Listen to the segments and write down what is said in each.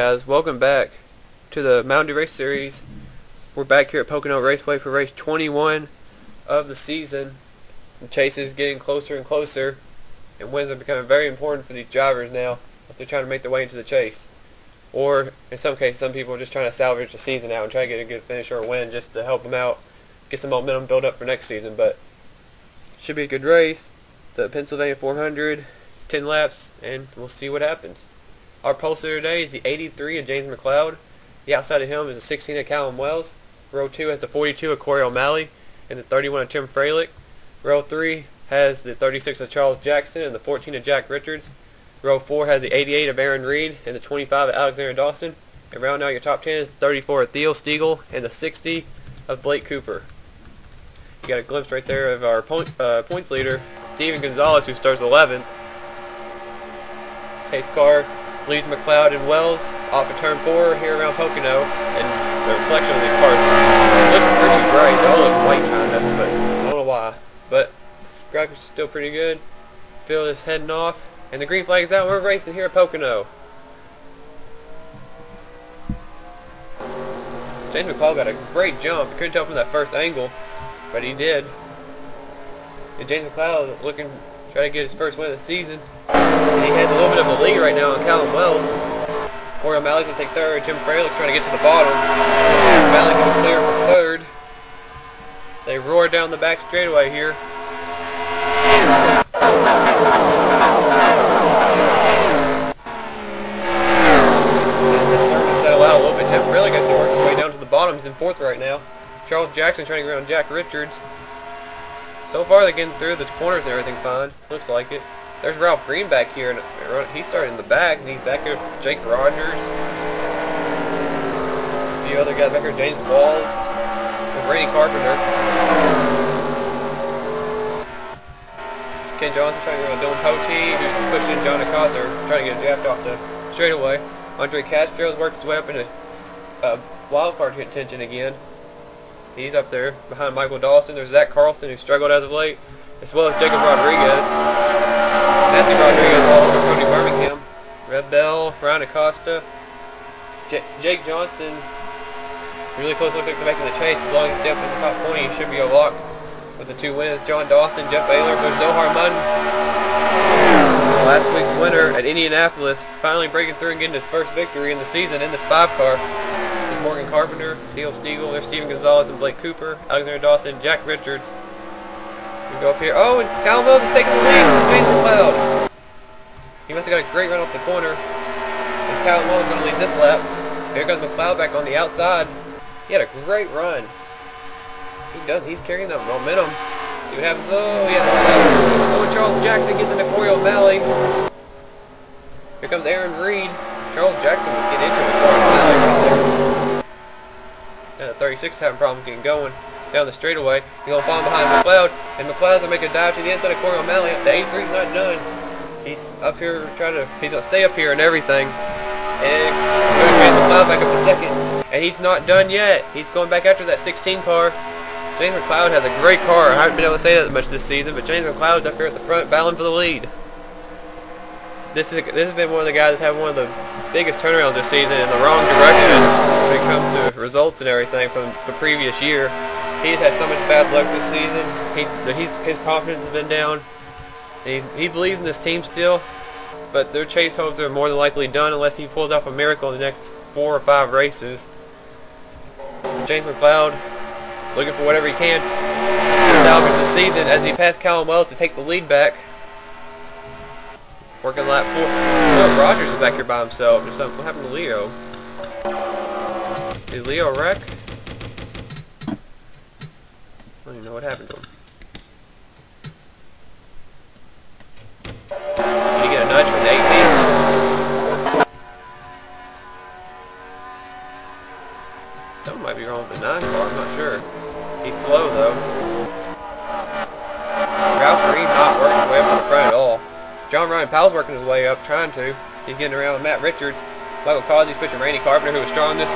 guys, welcome back to the Mountain Dew Race Series. We're back here at Pocono Raceway for race 21 of the season. The chase is getting closer and closer, and wins are becoming very important for these drivers now if they're trying to make their way into the chase. Or, in some cases, some people are just trying to salvage the season out and try to get a good finish or a win just to help them out, get some momentum built up for next season. But should be a good race. The Pennsylvania 400, 10 laps, and we'll see what happens. Our pollster today is the 83 of James McLeod. The outside of him is the 16 of Callum Wells. Row 2 has the 42 of Corey O'Malley and the 31 of Tim Freilich. Row 3 has the 36 of Charles Jackson and the 14 of Jack Richards. Row 4 has the 88 of Aaron Reed and the 25 of Alexander Dawson. And rounding out your top 10 is the 34 of Theo Stiegel and the 60 of Blake Cooper. You got a glimpse right there of our points leader, Steven Gonzalez, who starts 11th. Pace car leads McLeod and Wells off of turn 4 here around Pocono, and the reflection of these cars looks pretty bright. They all look white kind of, but I don't know why. But the graphics are still pretty good. Field is heading off, and the green flag is out. We're racing here at Pocono. James McLeod got a great jump. You couldn't tell from that first angle, but he did. And James McLeod looking to try to get his first win of the season. And he has a little bit of a lead right now on Callum Wells. Corey O'Malley's going to take third. Tim Freilich's trying to get to the bottom. O'Malley's going to clear for third. They roar down the back straightaway here. And it's starting to settle out a little bit. Tim Freilich got to work his way down to the bottom. He's in fourth right now. Charles Jackson trying to go around Jack Richards. So far they're getting through the corners and everything fine. Looks like it. There's Ralph Green back here, and he's starting in the back, and he's back here with Jake Rogers. A few other guys back here, James Walls, and Brady Carpenter. Ken Johnson trying to go on Dylan Poteet, who's pushing John Acosta, trying to get a draft off the straightaway. Andre Castro's worked his way up into wild card contention again. He's up there behind Michael Dawson. There's Zach Carlson, who struggled as of late, as well as Jacob Rodriguez. Matthew Rodriguez all over Cody Birmingham. Red Bell, Ryan Acosta. Jake Johnson, really close look at making the chase. As long as he steps in the top 20, he should be a lock with the 2 wins. John Dawson, Jeff Baylor, there's Zohar Munn. Last week's winner at Indianapolis, finally breaking through and getting his first victory in the season in this 5 car. There's Morgan Carpenter, Theo Stiegel, there's Steven Gonzalez and Blake Cooper, Alexander Dawson, Jack Richards. We go up here. Oh, and Callum Wells is taking the lead from James McLeod. He must have got a great run off the corner. And Callum Wells is going to lead this lap. Here comes McLeod back on the outside. He had a great run. He does. He's carrying that momentum. See what happens. Oh, yeah. Oh, and Charles Jackson gets into Corey O'Malley. Here comes Aaron Reed. Charles Jackson will get into it. Corey O'Malley right there. And the 36 having problems getting going down the straightaway. He's going to fall behind McLeod, and McLeod's going to make a dive to the inside of Corey O'Malley. The 83's not done. He's up here he's going to stay up here and everything. And James McLeod back up to second. And he's not done yet. He's going back after that 16 car. James McLeod has a great car. I haven't been able to say that much this season, but James McLeod's up here at the front battling for the lead. This has been one of the guys that's had one of the biggest turnarounds this season in the wrong direction when it comes to results and everything from the previous year. He's had so much bad luck this season. His confidence has been down. He believes in this team still, but their chase hopes are more than likely done unless he pulls off a miracle in the next 4 or 5 races. James McLeod looking for whatever he can to salvage the season as he passed Callum Wells to take the lead back. Working lap 4. Leo Rogers is back here by himself. What happened to Leo? Did Leo wreck? I don't even know what happened to him. Did he get a nudge from the 18? Something might be wrong with the 9 car, I'm not sure. He's slow though. Ralph Green not working his way up on the front at all. John Ryan Powell's working his way up, trying to. He's getting around with Matt Richards. Michael Causey's pushing Randy Carpenter, who was strongest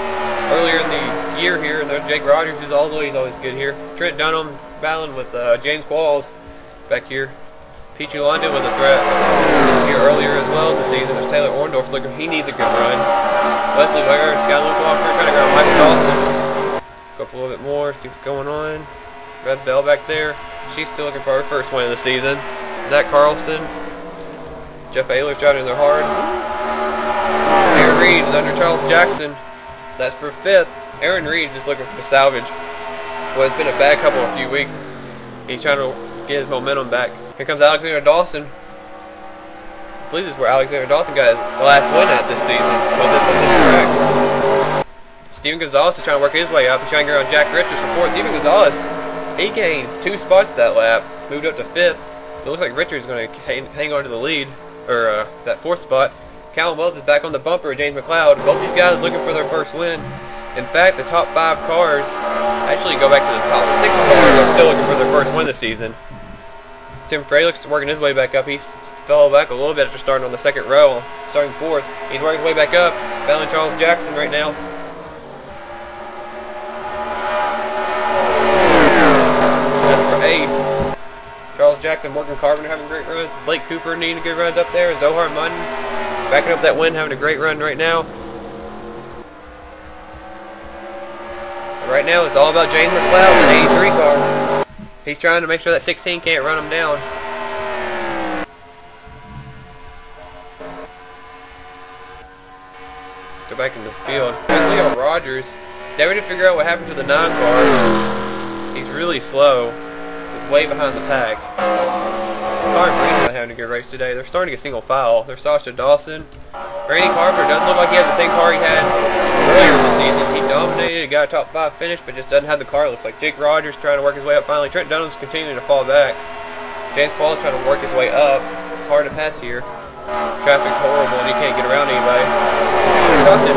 earlier in the year here, and there's Jake Rogers, who's always good here. Trent Dunham battling with James Walls back here. Peachy London was a threat here earlier as well in the season. There's Taylor Orndorff looking, he needs a good run. Wesley Ware, Scott Luke Walker trying to grab Michael Dawson. Go up a little bit more, see what's going on. Red Bell back there. She's still looking for her first win of the season. Zach Carlson. Jeff Ayler's driving in there hard. Aaron Reed is under Charles Jackson. That's for 5th. Aaron Reed is looking for the salvage. Well, it's been a bad couple of few weeks. He's trying to get his momentum back. Here comes Alexander Dawson. I believe this is where Alexander Dawson got his last win at this season. Was it on this track? Steven Gonzalez is trying to work his way up. He's trying to get around Jack Richards for 4th. Steven Gonzalez, he gained 2 spots that lap. Moved up to 5th. It looks like Richards is going to hang on to the lead, or that 4th spot. Callum Wells is back on the bumper with James McLeod. Both these guys looking for their first win. In fact, the top 5 cars actually go back to the top 6 cars. They're still looking for their first win this season. Tim Fralick's working his way back up. He fell back a little bit after starting on the 2nd row, starting 4th. He's working his way back up. Battling Charles Jackson right now. That's for 8th. Charles Jackson, Morgan Carpenter having a great run. Blake Cooper needing good runs up there. Zohar Munn backing up that win, having a great run right now. Right now, it's all about James McLeod, the 83 car. He's trying to make sure that 16 can't run him down. Go back in the field. Leo Rogers. Never did figure out what happened to the 9 car. He's really slow. He's way behind the pack. Car Green's not having a good race today. They're starting to get single file. There's Sasha Dawson. Randy Carpenter doesn't look like he has the same car he had earlier in the season. He dominated, he got a top 5 finish, but just doesn't have the car. It looks like Jake Rogers trying to work his way up finally. Trent Dunham's continuing to fall back. James Paul's trying to work his way up. It's hard to pass here. Traffic's horrible and he can't get around anybody.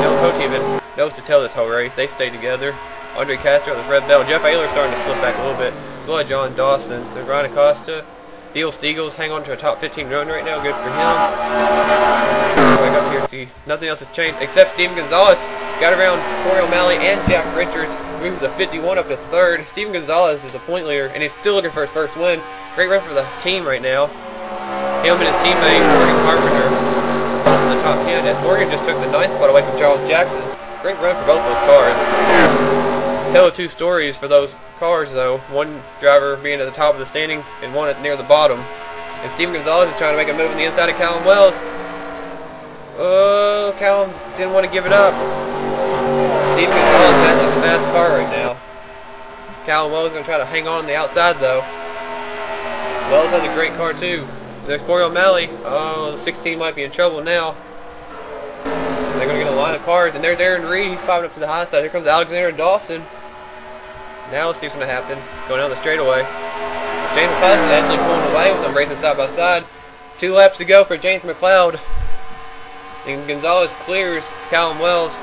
No co-team knows to tell this whole race. They stay together. Andre Castro, this Red Bell. Jeff Ayler's starting to slip back a little bit. Go ahead, John Dawson. There's Ryan Acosta. Deal Steagles hang on to a top 15 run right now. Good for him. Back up here, see, nothing else has changed except Steven Gonzalez got around Corey O'Malley and Jack Richards. Moves the 51 up to 3rd. Steven Gonzalez is the point leader, and he's still looking for his first win. Great run for the team right now. Him and his teammate Morgan Carpenter in the top 10. As Morgan just took the 9th spot away from Charles Jackson. Great run for both those cars. Tell the 2 stories for those cars though. One driver being at the top of the standings and one near the bottom. And Steven Gonzalez is trying to make a move on the inside of Callum Wells. Oh, Callum didn't want to give it up. Steven Gonzalez has a fast car right now. Callum Wells is going to try to hang on the outside though. Wells has a great car too. There's Corey O'Malley. Oh, the 16 might be in trouble now. They're going to get a line of cars, and there's Aaron Reed. He's popping up to the high side. Here comes Alexander Dawson. Now let's see what's going to happen. Going down the straightaway. James McLeod is actually pulling away with them racing side by side. 2 laps to go for James McLeod. And Gonzalez clears Callum Wells.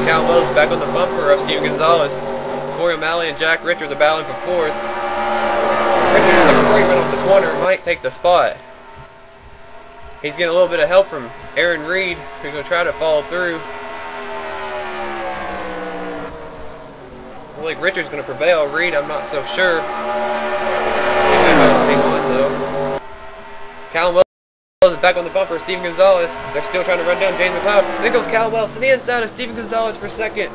Callum Wells back on the bumper of Steven Gonzalez. Corey O'Malley and Jack Richards are battling for 4th. Richards is a great run off the corner. Might take the spot. He's getting a little bit of help from Aaron Reed, who's going to try to follow through. I think Richards going to prevail. Reed, I'm not so sure. Hang on, though. Callum Wells is back on the bumper. Steven Gonzalez. They're still trying to run down James McLeod. There goes Callum Wells to the inside of Steven Gonzalez for 2nd.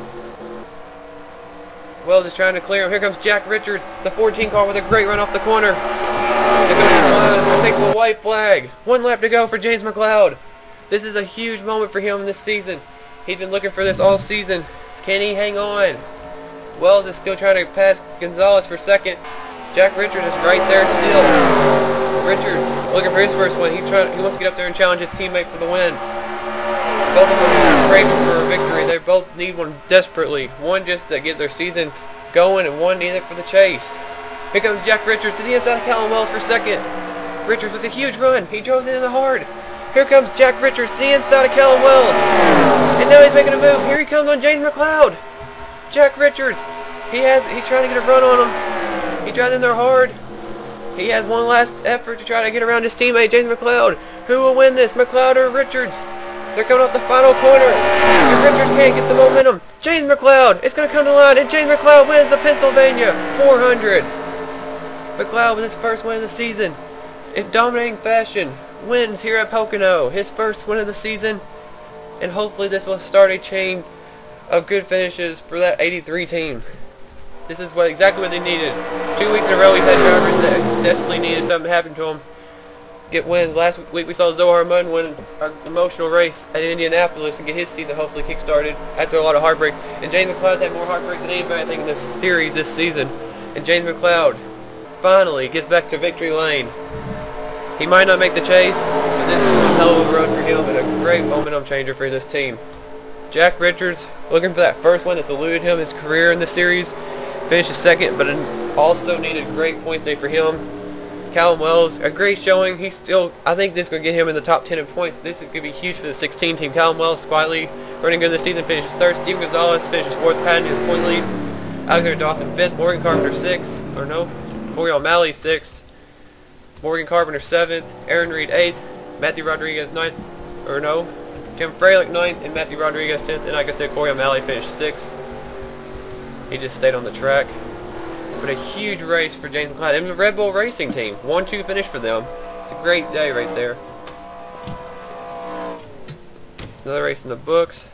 Wells is trying to clear him. Here comes Jack Richards, the 14 car with a great run off the corner. They'll take the white flag. 1 lap to go for James McLeod. This is a huge moment for him this season. He's been looking for this all season. Can he hang on? Wells is still trying to pass Gonzalez for 2nd. Jack Richards is right there still. Richards looking for his first win. He wants to get up there and challenge his teammate for the win. Both of them are craving for a victory. They both need one desperately. One just to get their season going, and one needed for the chase. Here comes Jack Richards to the inside of Callum Wells for 2nd. Richards with a huge run. He drove it in the hard. Here comes Jack Richards to the inside of Callum Wells. And now he's making a move. Here he comes on James McLeod. Jack Richards. He's trying to get a run on him. He drives in there hard. He has one last effort to try to get around his teammate, James McLeod. Who will win this, McLeod or Richards? They're coming up the final corner. And Richards can't get the momentum. James McLeod. It's going to come to the line, and James McLeod wins the Pennsylvania 400. McLeod with his first win of the season in dominating fashion. Wins here at Pocono. His first win of the season. And hopefully this will start a chain of good finishes for that 83 team. This is exactly what they needed. 2 weeks in a row we've had drivers that desperately needed something to happen to them get wins. Last week we saw Zohar Munn win an emotional race at Indianapolis and get his season hopefully kick-started after a lot of heartbreak. And James McLeod had more heartbreak than anybody I think in this series this season. And James McLeod finally gets back to victory lane. He might not make the chase, but this is a hell of a run for him and a great momentum changer for this team. Jack Richards looking for that first one that's eluded him his career in the series. Finished second, but also needed a great point day for him. Callum Wells, a great showing. He's still, I think this is going to get him in the top 10 in points. This is going to be huge for the 16 team. Callum Wells quietly running good this season, finishes third. Steven Gonzalez finishes fourth, padding his point lead. Alexander Dawson fifth. Morgan Carpenter sixth, or no, Morgan O'Malley sixth. Morgan Carpenter seventh. Aaron Reed eighth. Matthew Rodriguez ninth, or no, Tim Freilich ninth, and Matthew Rodriguez 10th. And like I said, Corey O'Malley finished sixth. He just stayed on the track. But a huge race for James McLeod. It was a Red Bull Racing team. 1-2 finish for them. It's a great day right there. Another race in the books.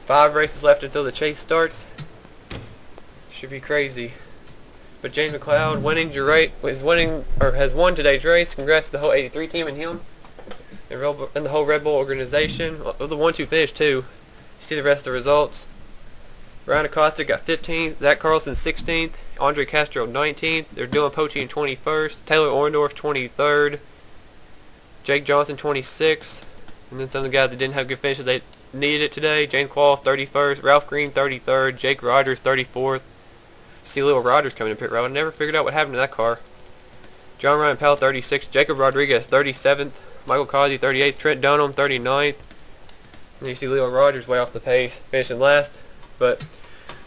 Five races left until the chase starts. Should be crazy. But James McLeod has won today's race. Congrats to the whole 83 team and him. And the whole Red Bull organization. Well, the 1-2 finish too. You see the rest of the results. Ryan Acosta got 15th, Zach Carlson 16th, Andre Castro 19th, they're Dylan Poche in 21st, Taylor Orndorff 23rd, Jake Johnson 26th, and then some of the guys that didn't have good finishes, they needed it today. James Quall 31st, Ralph Green 33rd, Jake Rogers 34th. See Little Rogers coming in pit road. I never figured out what happened to that car. John Ryan Powell 36th, Jacob Rodriguez 37th, Michael Causey 38th, Trent Dunham 39th. And you see Leo Rogers way off the pace, finishing last. But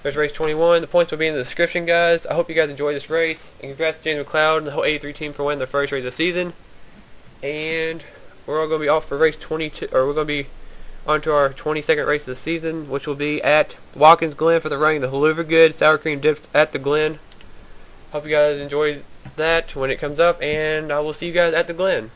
there's race 21. The points will be in the description, guys. I hope you guys enjoyed this race. And congrats to James McLeod and the whole 83 team for winning their first race of the season. And we're all going to be off for race 22, or we're going to be on to our 22nd race of the season, which will be at Watkins Glen for the running the Hoover Good Sour Cream Dips at the Glen. Hope you guys enjoyed that when it comes up, and I will see you guys at the Glen.